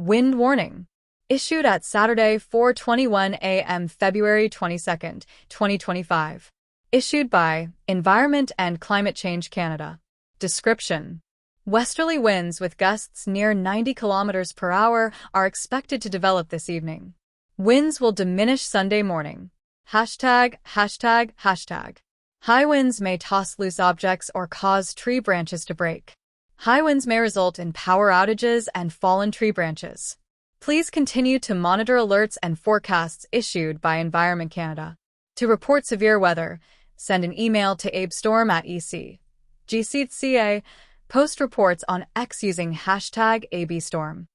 Wind warning. Issued at Saturday 4:21 a.m. February 22nd, 2025. Issued by Environment and Climate Change Canada. Description. Westerly winds with gusts near 90 km per hour are expected to develop this evening. Winds will diminish Sunday morning. Hashtag. High winds may toss loose objects or cause tree branches to break. High winds may result in power outages and fallen tree branches. Please continue to monitor alerts and forecasts issued by Environment Canada. To report severe weather, send an email to abstorm@ec.gc.ca. Post reports on X using hashtag ABStorm.